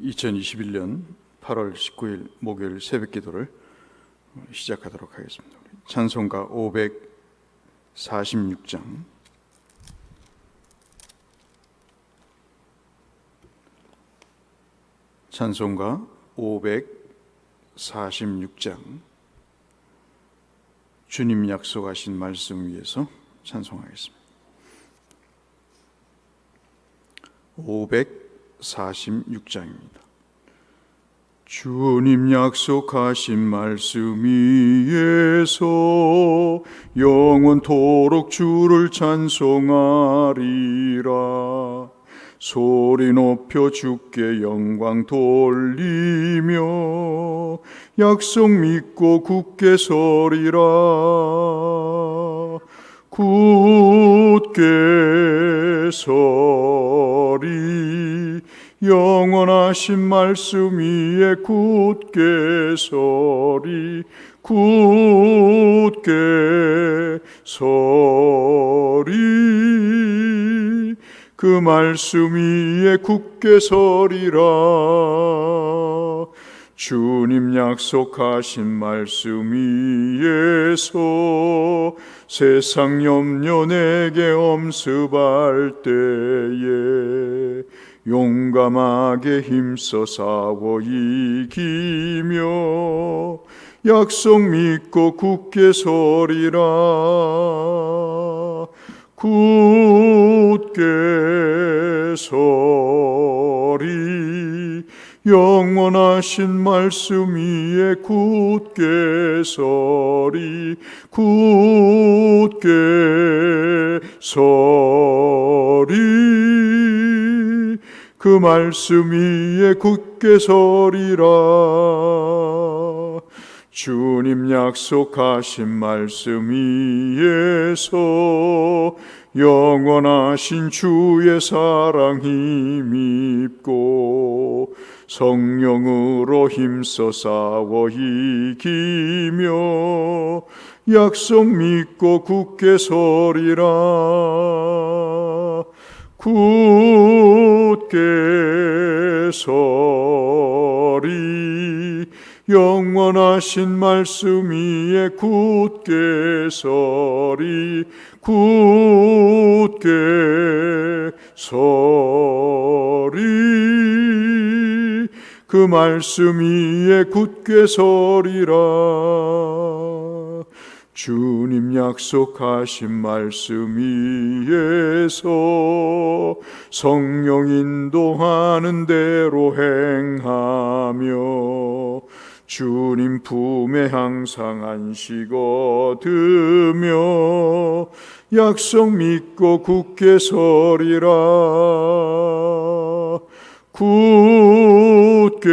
2021년 8월 19일 목요일 새벽 기도를 시작하도록 하겠습니다. 찬송가 546장, 찬송가 546장, 주님 약속하신 말씀 위에서 찬송하겠습니다. 546장입니다. 주님 약속하신 말씀 위에서 영원토록 주를 찬송하리라. 소리 높여 주께 영광 돌리며 약속 믿고 굳게 서리라. 굳게 서리, 영원하신 말씀 위에 굳게 서리. 굳게 서리, 그 말씀 위에 굳게 서리라. 주님 약속하신 말씀 위에서 세상 염려 내게 엄습할 때에 용감하게 힘써 싸워 이기며 약속 믿고 굳게 서리라. 굳게 서리, 영원하신 말씀 위에 굳게 서리. 굳게 서리, 그 말씀 위에 굳게 서리라. 주님 약속하신 말씀 위에서 영원하신 주의 사랑 힘입고 성령으로 힘써 싸워 이기며 약속 믿고 굳게 서리라. 굳게 서리, 영원하신 말씀 위에 굳게 서리. 굳게 서리, 그 말씀 위에 굳게 서리라. 주님 약속하신 말씀 위에서 성령 인도하는 대로 행하며 주님 품에 항상 안식 얻으며 약속 믿고 굳게 서리라. 굳게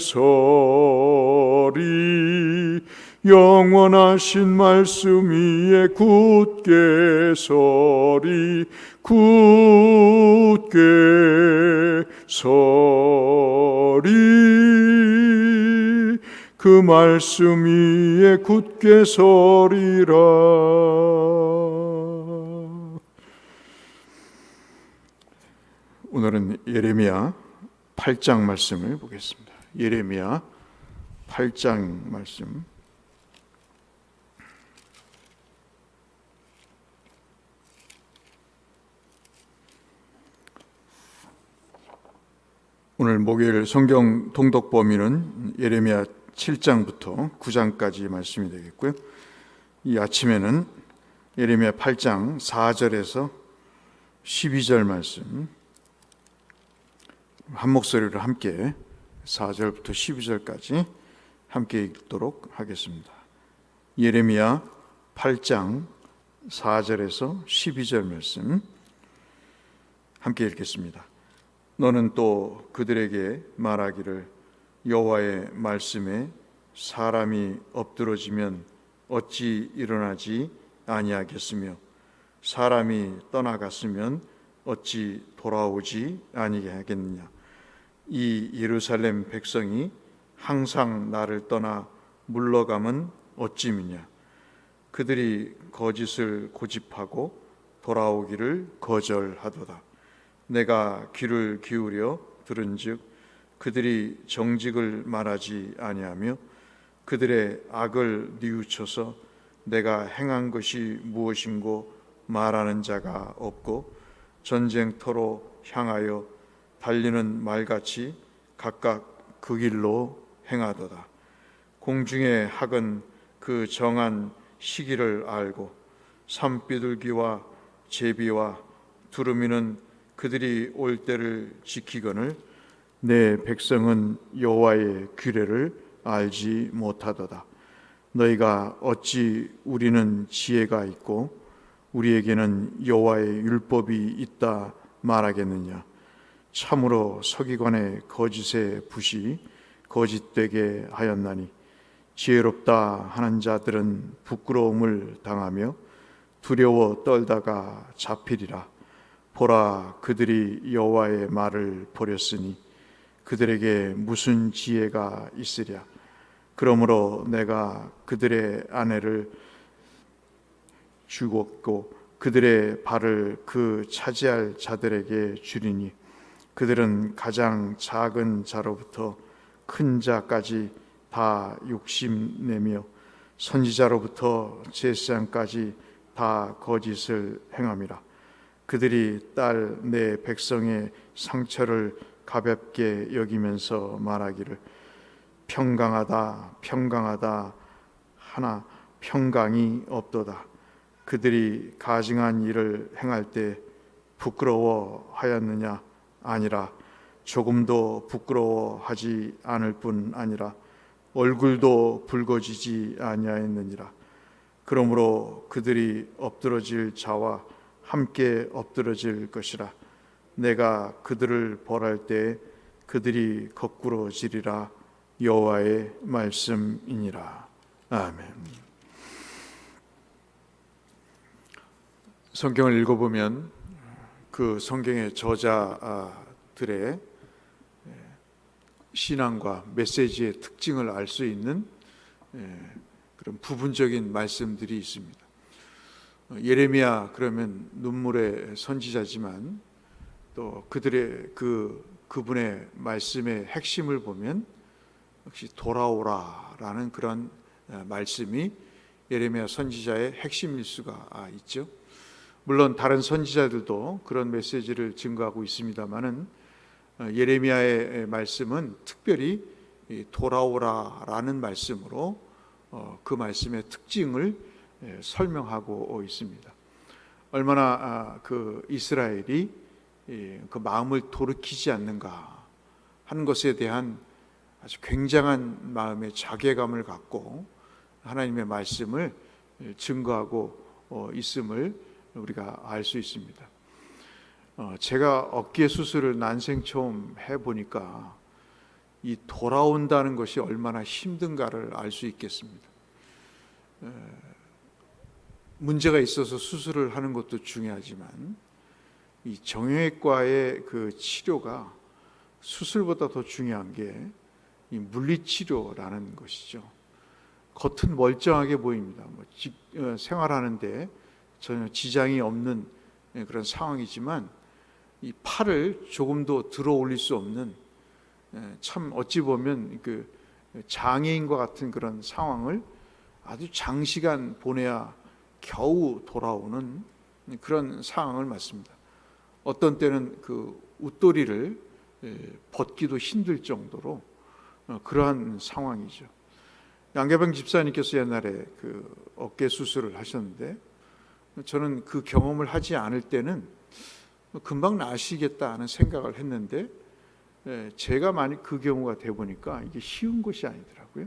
서리, 영원하신 말씀 위에 굳게 서리. 굳게 서리, 그 말씀 위에 굳게 서리라. 오늘은 예레미야 8장 말씀을 보겠습니다. 예레미야 8장 말씀. 오늘 목요일 성경 통독 범위는 예레미야 7장부터 9장까지 말씀이 되겠고요. 이 아침에는 예레미야 8장 4절에서 12절 말씀 한 목소리로 함께 4절부터 12절까지 함께 읽도록 하겠습니다. 예레미야 8장 4절에서 12절 말씀 함께 읽겠습니다. 너는 또 그들에게 말하기를 여호와의 말씀에 사람이 엎드러지면 어찌 일어나지 아니하겠으며 사람이 떠나갔으면 어찌 돌아오지 아니하겠느냐. 이 예루살렘 백성이 항상 나를 떠나 물러감은 어찌미냐. 그들이 거짓을 고집하고 돌아오기를 거절하도다. 내가 귀를 기울여 들은즉 그들이 정직을 말하지 아니하며 그들의 악을 뉘우쳐서 내가 행한 것이 무엇인고 말하는 자가 없고 전쟁터로 향하여 달리는 말같이 각각 그 길로 행하도다. 공중의 학은 그 정한 시기를 알고 산비둘기와 제비와 두루미는 그들이 올 때를 지키거늘 내 백성은 여호와의 규례를 알지 못하도다. 너희가 어찌 우리는 지혜가 있고 우리에게는 여호와의 율법이 있다 말하겠느냐. 참으로 서기관의 거짓의 붓이 거짓되게 하였나니 지혜롭다 하는 자들은 부끄러움을 당하며 두려워 떨다가 잡히리라. 보라, 그들이 여호와의 말을 버렸으니 그들에게 무슨 지혜가 있으랴. 그러므로 내가 그들의 아내를 죽었고 그들의 발을 그 차지할 자들에게 주리니 그들은 가장 작은 자로부터 큰 자까지 다 욕심내며 선지자로부터 제사장까지 다 거짓을 행함이라. 그들이 딸 내 백성의 상처를 가볍게 여기면서 말하기를 평강하다 평강하다 하나 평강이 없도다. 그들이 가증한 일을 행할 때 부끄러워하였느냐? 아니라 조금도 부끄러워하지 않을 뿐 아니라 얼굴도 붉어지지 아니하였느니라. 그러므로 그들이 엎드러질 자와 함께 엎드러질 것이라. 내가 그들을 벌할 때 그들이 거꾸러지리라. 여호와의 말씀이니라. 아멘. 성경을 읽어보면 그 성경의 저자들의 신앙과 메시지의 특징을 알 수 있는 그런 부분적인 말씀들이 있습니다. 예레미야 그러면 눈물의 선지자지만 또 그들의 그분의 말씀의 핵심을 보면 역시 돌아오라라는 그런 말씀이 예레미야 선지자의 핵심일 수가 있죠. 물론 다른 선지자들도 그런 메시지를 증거하고 있습니다만은 예레미야의 말씀은 특별히 돌아오라라는 말씀으로 그 말씀의 특징을 설명하고 있습니다. 얼마나 그 이스라엘이 그 마음을 돌이키지 않는가 하는 것에 대한 아주 굉장한 마음의 자괴감을 갖고 하나님의 말씀을 증거하고 있음을 우리가 알 수 있습니다. 제가 어깨 수술을 난생 처음 해보니까 이 돌아온다는 것이 얼마나 힘든가를 알 수 있겠습니다. 문제가 있어서 수술을 하는 것도 중요하지만 이 정형외과의 그 치료가 수술보다 더 중요한 게 이 물리치료라는 것이죠. 겉은 멀쩡하게 보입니다. 생활하는데 전혀 지장이 없는 그런 상황이지만 이 팔을 조금도 들어 올릴 수 없는 참 어찌 보면 그 장애인과 같은 그런 상황을 아주 장시간 보내야 겨우 돌아오는 그런 상황을 맞습니다. 어떤 때는 그 웃도리를 벗기도 힘들 정도로 그러한 상황이죠. 양계병 집사님께서 옛날에 그 어깨 수술을 하셨는데 저는 그 경험을 하지 않을 때는 금방 나으시겠다 하는 생각을 했는데 제가 많이 그 경우가 돼 보니까 이게 쉬운 것이 아니더라고요.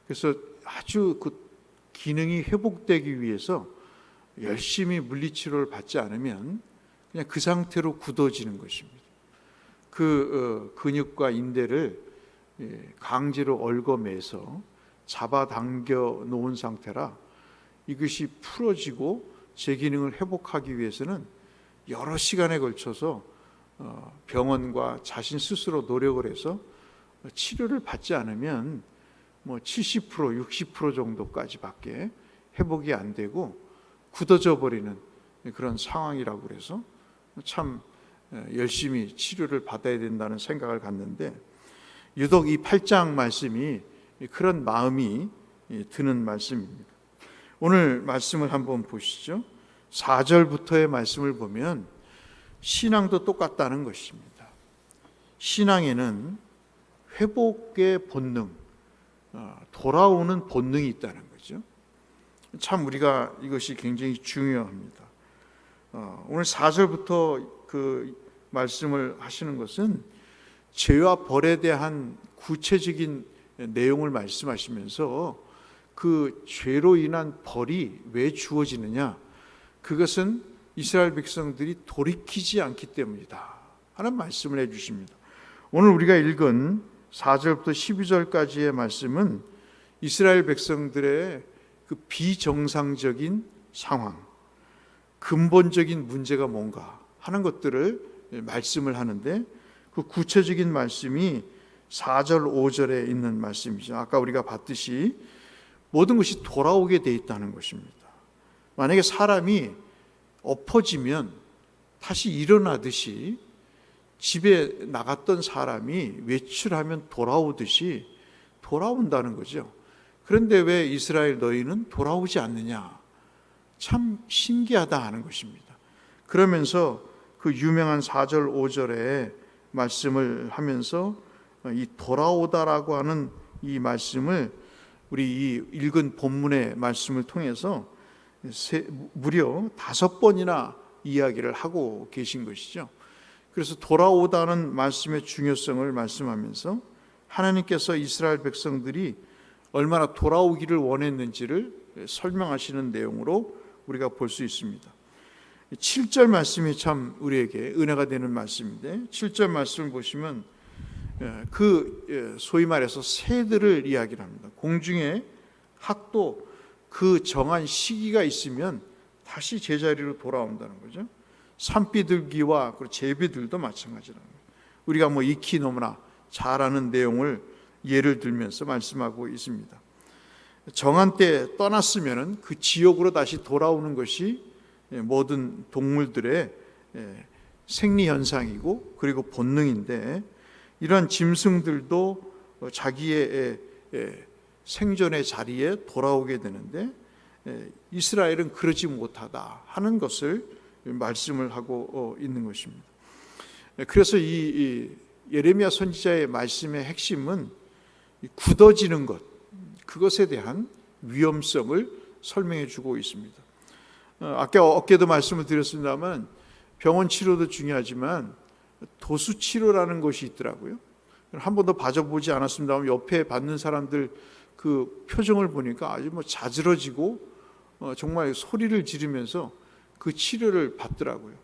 그래서 아주 그 기능이 회복되기 위해서 열심히 물리치료를 받지 않으면 그냥 그 상태로 굳어지는 것입니다. 그 근육과 인대를 강제로 얽어매서 잡아당겨 놓은 상태라 이것이 풀어지고 제 기능을 회복하기 위해서는 여러 시간에 걸쳐서 병원과 자신 스스로 노력을 해서 치료를 받지 않으면 뭐 70%, 60% 정도까지밖에 회복이 안 되고 굳어져 버리는 그런 상황이라고 그래서 참 열심히 치료를 받아야 된다는 생각을 갖는데, 유독 이 8장 말씀이 그런 마음이 드는 말씀입니다. 오늘 말씀을 한번 보시죠. 4절부터의 말씀을 보면 신앙도 똑같다는 것입니다. 신앙에는 회복의 본능, 돌아오는 본능이 있다는 거죠. 참 우리가 이것이 굉장히 중요합니다. 오늘 4절부터 그 말씀을 하시는 것은 죄와 벌에 대한 구체적인 내용을 말씀하시면서 그 죄로 인한 벌이 왜 주어지느냐, 그것은 이스라엘 백성들이 돌이키지 않기 때문이다 하는 말씀을 해주십니다. 오늘 우리가 읽은 4절부터 12절까지의 말씀은 이스라엘 백성들의 그 비정상적인 상황, 근본적인 문제가 뭔가 하는 것들을 말씀을 하는데, 그 구체적인 말씀이 4절 5절에 있는 말씀이죠. 아까 우리가 봤듯이 모든 것이 돌아오게 돼 있다는 것입니다. 만약에 사람이 엎어지면 다시 일어나듯이 집에 나갔던 사람이 외출하면 돌아오듯이 돌아온다는 거죠. 그런데 왜 이스라엘 너희는 돌아오지 않느냐? 참 신기하다 하는 것입니다. 그러면서 그 유명한 4절 5절에 말씀을 하면서 이 돌아오다라고 하는 이 말씀을 우리 이 읽은 본문의 말씀을 통해서 무려 5번이나 이야기를 하고 계신 것이죠. 그래서 돌아오다는 말씀의 중요성을 말씀하면서 하나님께서 이스라엘 백성들이 얼마나 돌아오기를 원했는지를 설명하시는 내용으로 우리가 볼 수 있습니다. 7절 말씀이 참 우리에게 은혜가 되는 말씀인데, 7절 말씀을 보시면 그 소위 말해서 새들을 이야기를 합니다. 공중에 학도 그 정한 시기가 있으면 다시 제자리로 돌아온다는 거죠. 산비둘기와 제비들도 마찬가지라는 거예요. 우리가 뭐 익히 너무나 잘 아는 내용을 예를 들면서 말씀하고 있습니다. 정한 때 떠났으면 그 지역으로 다시 돌아오는 것이 모든 동물들의 생리 현상이고 그리고 본능인데, 이러한 짐승들도 자기의 생존의 자리에 돌아오게 되는데 이스라엘은 그러지 못하다 하는 것을 말씀을 하고 있는 것입니다. 그래서 이 예레미야 선지자의 말씀의 핵심은 굳어지는 것, 그것에 대한 위험성을 설명해 주고 있습니다. 아까 어깨도 말씀을 드렸습니다만 병원 치료도 중요하지만 도수 치료라는 것이 있더라고요. 한 번도 봐보지 않았습니다만 옆에 받는 사람들 그 표정을 보니까 아주 뭐 자지러지고 정말 소리를 지르면서 그 치료를 받더라고요.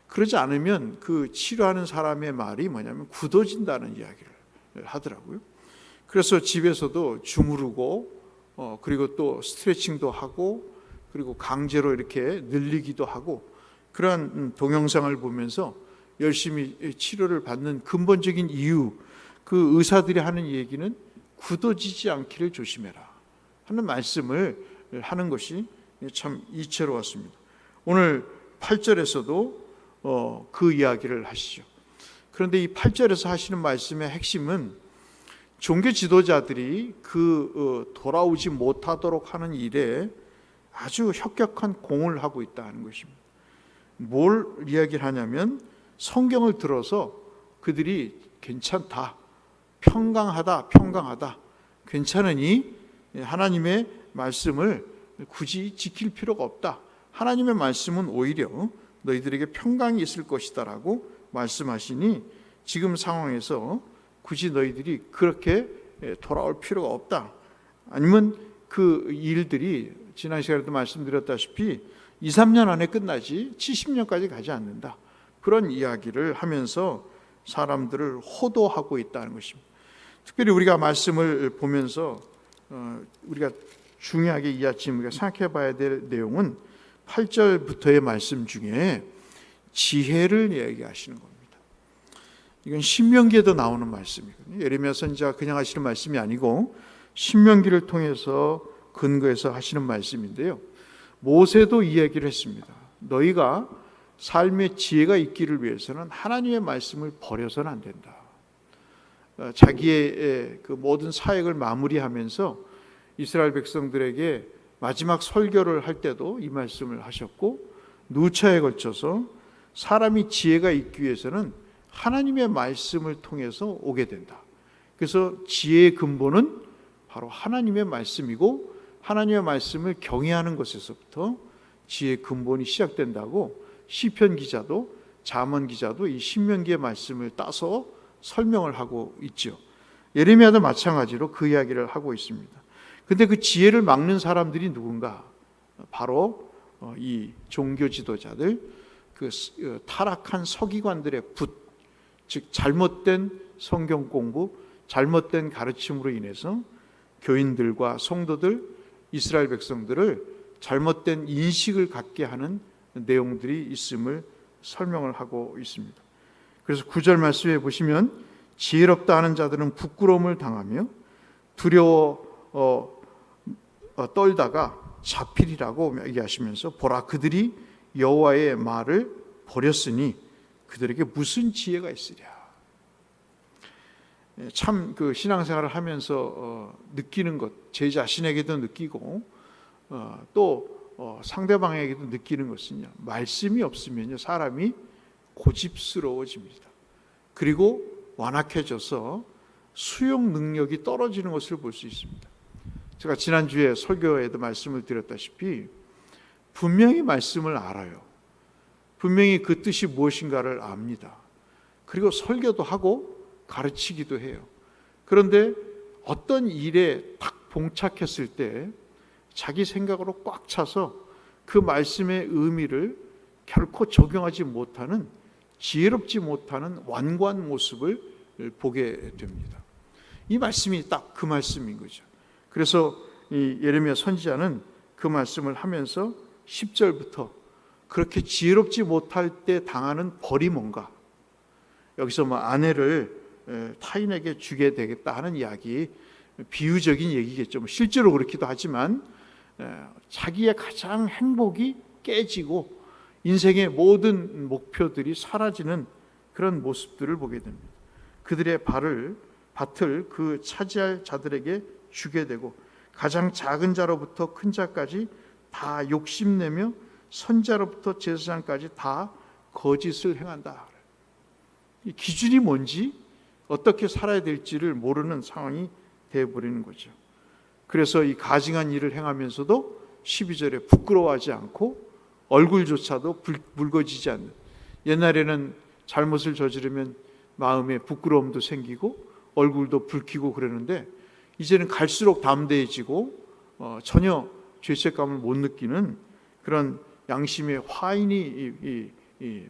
그러지 않으면 그 치료하는 사람의 말이 뭐냐면 굳어진다는 이야기를 하더라고요. 그래서 집에서도 주무르고 그리고 또 스트레칭도 하고 그리고 강제로 이렇게 늘리기도 하고, 그러한 동영상을 보면서 열심히 치료를 받는 근본적인 이유, 그 의사들이 하는 얘기는 굳어지지 않기를 조심해라 하는 말씀을 하는 것이 참 이채로웠습니다. 오늘 8절에서도 그 이야기를 하시죠. 그런데 이 8절에서 하시는 말씀의 핵심은 종교 지도자들이 돌아오지 못하도록 하는 일에 아주 혁혁한 공을 하고 있다는 것입니다. 뭘 이야기를 하냐면 성경을 들어서 그들이 괜찮다, 평강하다, 괜찮으니 하나님의 말씀을 굳이 지킬 필요가 없다. 하나님의 말씀은 오히려 너희들에게 평강이 있을 것이다 라고 말씀하시니 지금 상황에서 굳이 너희들이 그렇게 돌아올 필요가 없다. 아니면 그 일들이 지난 시간에도 말씀드렸다시피 2, 3년 안에 끝나지 70년까지 가지 않는다. 그런 이야기를 하면서 사람들을 호도하고 있다는 것입니다. 특별히 우리가 말씀을 보면서 우리가 중요하게 이 아침 우리가 생각해 봐야 될 내용은 8절부터의 말씀 중에 지혜를 이야기하시는 겁니다. 이건 신명기에도 나오는 말씀이거든요. 예레미야 선지자가 그냥 하시는 말씀이 아니고 신명기를 통해서 근거해서 하시는 말씀인데요. 모세도 이 얘기를 했습니다. 너희가 삶의 지혜가 있기를 위해서는 하나님의 말씀을 버려서는 안 된다. 자기의 그 모든 사역을 마무리하면서 이스라엘 백성들에게 마지막 설교를 할 때도 이 말씀을 하셨고, 누차에 걸쳐서 사람이 지혜가 있기 위해서는 하나님의 말씀을 통해서 오게 된다. 그래서 지혜의 근본은 바로 하나님의 말씀이고, 하나님의 말씀을 경외하는 것에서부터 지혜의 근본이 시작된다고 시편 기자도 잠언 기자도 이 신명기의 말씀을 따서 설명을 하고 있죠. 예레미야도 마찬가지로 그 이야기를 하고 있습니다. 근데 그 지혜를 막는 사람들이 누군가? 바로 이 종교 지도자들, 그 타락한 서기관들의 붓, 즉 잘못된 성경 공부, 잘못된 가르침으로 인해서 교인들과 성도들, 이스라엘 백성들을 잘못된 인식을 갖게 하는 내용들이 있음을 설명을 하고 있습니다. 그래서 9절 말씀에 보시면 지혜롭다 하는 자들은 부끄러움을 당하며 두려워 떨다가 잡히리라고 얘기하시면서, 보라 그들이 여호와의 말을 버렸으니 그들에게 무슨 지혜가 있으랴. 참 그 신앙생활을 하면서 느끼는 것, 제 자신에게도 느끼고 또 상대방에게도 느끼는 것은요, 말씀이 없으면요 사람이 고집스러워집니다. 그리고 완악해져서 수용 능력이 떨어지는 것을 볼 수 있습니다. 제가 지난주에 설교에도 말씀을 드렸다시피 분명히 말씀을 알아요. 분명히 그 뜻이 무엇인가를 압니다. 그리고 설교도 하고 가르치기도 해요. 그런데 어떤 일에 딱 봉착했을 때 자기 생각으로 꽉 차서 그 말씀의 의미를 결코 적용하지 못하는, 지혜롭지 못하는 완고한 모습을 보게 됩니다. 이 말씀이 딱 그 말씀인 거죠. 그래서 이 예레미야 선지자는 그 말씀을 하면서 10절부터 그렇게 지혜롭지 못할 때 당하는 벌이 뭔가, 여기서 뭐 아내를 타인에게 주게 되겠다 하는 이야기, 비유적인 얘기겠죠. 실제로 그렇기도 하지만 자기의 가장 행복이 깨지고 인생의 모든 목표들이 사라지는 그런 모습들을 보게 됩니다. 그들의 밭을 그 차지할 자들에게 주게 되고, 가장 작은 자로부터 큰 자까지 다 욕심내며 선자로부터 제사장까지 다 거짓을 행한다. 이 기준이 뭔지, 어떻게 살아야 될지를 모르는 상황이 되어버리는 거죠. 그래서 이 가증한 일을 행하면서도 12절에 부끄러워하지 않고 얼굴조차도 붉어지지 않는, 옛날에는 잘못을 저지르면 마음에 부끄러움도 생기고 얼굴도 붉히고 그러는데, 이제는 갈수록 담대해지고 전혀 죄책감을 못 느끼는 그런 양심의 화인이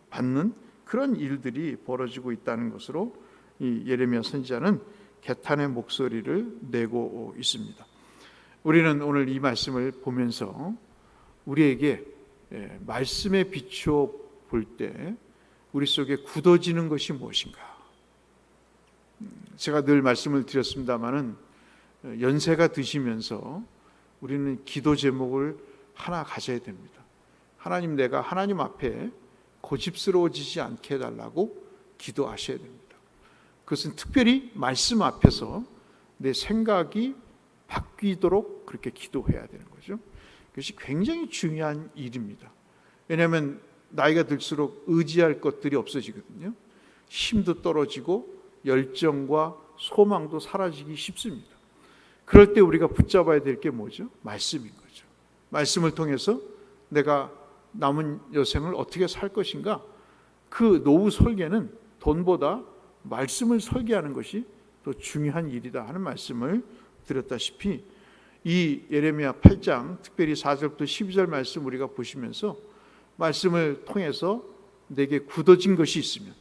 받는 그런 일들이 벌어지고 있다는 것으로 이 예레미야 선지자는 개탄의 목소리를 내고 있습니다. 우리는 오늘 이 말씀을 보면서 우리에게 말씀에 비추어 볼 때 우리 속에 굳어지는 것이 무엇인가? 제가 늘 말씀을 드렸습니다마는 연세가 드시면서 우리는 기도 제목을 하나 가져야 됩니다. 하나님, 내가 하나님 앞에 고집스러워지지 않게 해달라고 기도하셔야 됩니다. 그것은 특별히 말씀 앞에서 내 생각이 바뀌도록 그렇게 기도해야 되는 거죠. 그것이 굉장히 중요한 일입니다. 왜냐하면 나이가 들수록 의지할 것들이 없어지거든요. 힘도 떨어지고 열정과 소망도 사라지기 쉽습니다. 그럴 때 우리가 붙잡아야 될 게 뭐죠? 말씀인 거죠. 말씀을 통해서 내가 남은 여생을 어떻게 살 것인가? 그 노후 설계는 돈보다 말씀을 설계하는 것이 더 중요한 일이다 하는 말씀을 드렸다시피, 이 예레미야 8장 특별히 4절부터 12절 말씀 우리가 보시면서 말씀을 통해서 내게 굳어진 것이 있으면,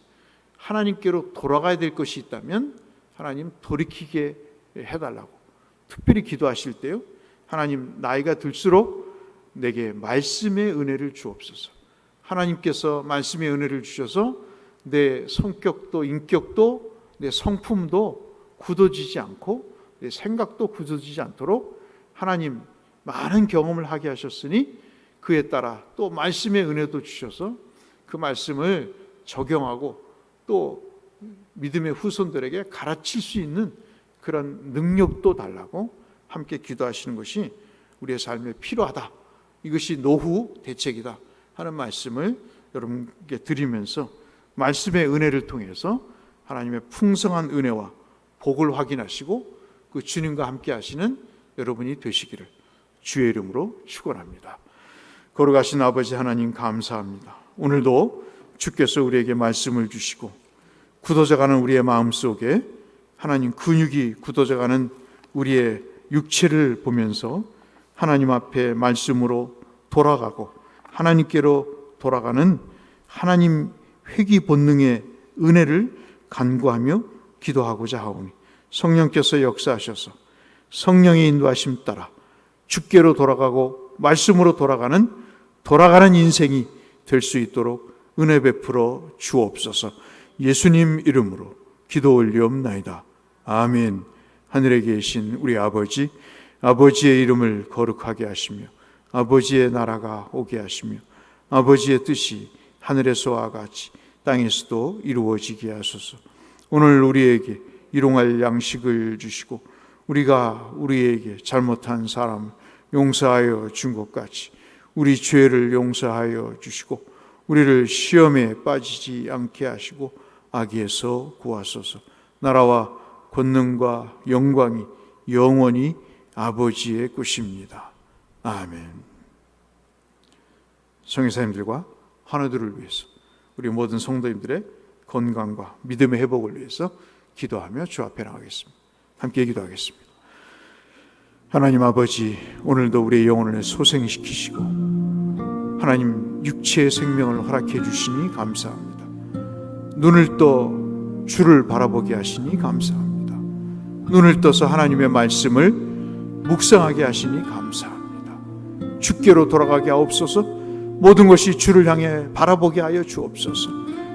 하나님께로 돌아가야 될 것이 있다면 하나님 돌이키게 해달라고 특별히 기도하실 때요, 하나님, 나이가 들수록 내게 말씀의 은혜를 주옵소서. 하나님께서 말씀의 은혜를 주셔서 내 성격도 인격도 내 성품도 굳어지지 않고 내 생각도 굳어지지 않도록 하나님 많은 경험을 하게 하셨으니 그에 따라 또 말씀의 은혜도 주셔서 그 말씀을 적용하고 또 믿음의 후손들에게 가르칠 수 있는 그런 능력도 달라고 함께 기도하시는 것이 우리의 삶에 필요하다. 이것이 노후 대책이다 하는 말씀을 여러분께 드리면서 말씀의 은혜를 통해서 하나님의 풍성한 은혜와 복을 확인하시고 그 주님과 함께 하시는 여러분이 되시기를 주의 이름으로 축원합니다. 거룩하신 아버지 하나님 감사합니다. 오늘도 주께서 우리에게 말씀을 주시고 굳어져가는 우리의 마음속에 하나님 근육이 굳어져가는 우리의 육체를 보면서 하나님 앞에 말씀으로 돌아가고 하나님께로 돌아가는 하나님 회귀 본능의 은혜를 간구하며 기도하고자 하오니 성령께서 역사하셔서 성령의 인도하심 따라 주께로 돌아가고 말씀으로 돌아가는 인생이 될 수 있도록 은혜 베풀어 주옵소서. 예수님 이름으로 기도 올리옵나이다. 아멘. 하늘에 계신 우리 아버지, 아버지의 이름을 거룩하게 하시며 아버지의 나라가 오게 하시며 아버지의 뜻이 하늘에서와 같이 땅에서도 이루어지게 하소서. 오늘 우리에게 일용할 양식을 주시고 우리가 우리에게 잘못한 사람을 용서하여 준 것 같이 우리 죄를 용서하여 주시고 우리를 시험에 빠지지 않게 하시고 악에서 구하소서. 나라와 권능과 영광이 영원히 아버지의 것입니다. 아멘. 성회사님들과 환우들을 위해서 우리 모든 성도님들의 건강과 믿음의 회복을 위해서 기도하며 주 앞에 나가겠습니다. 함께 기도하겠습니다. 하나님 아버지, 오늘도 우리의 영혼을 소생시키시고 하나님 육체의 생명을 허락해 주시니 감사합니다. 눈을 떠 주를 바라보게 하시니 감사합니다. 눈을 떠서 하나님의 말씀을 묵상하게 하시니 감사합니다. 주께로 돌아가게 하옵소서. 모든 것이 주를 향해 바라보게 하여 주옵소서.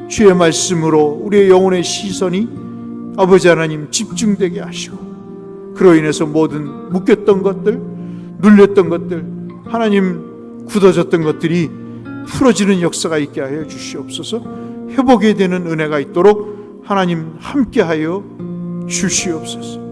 주의 말씀으로 우리의 영혼의 시선이 아버지 하나님 집중되게 하시고 그로 인해서 모든 묶였던 것들, 눌렸던 것들, 하나님 굳어졌던 것들이 풀어지는 역사가 있게 하여 주시옵소서. 회복이 되는 은혜가 있도록 하나님 함께하여 주시옵소서.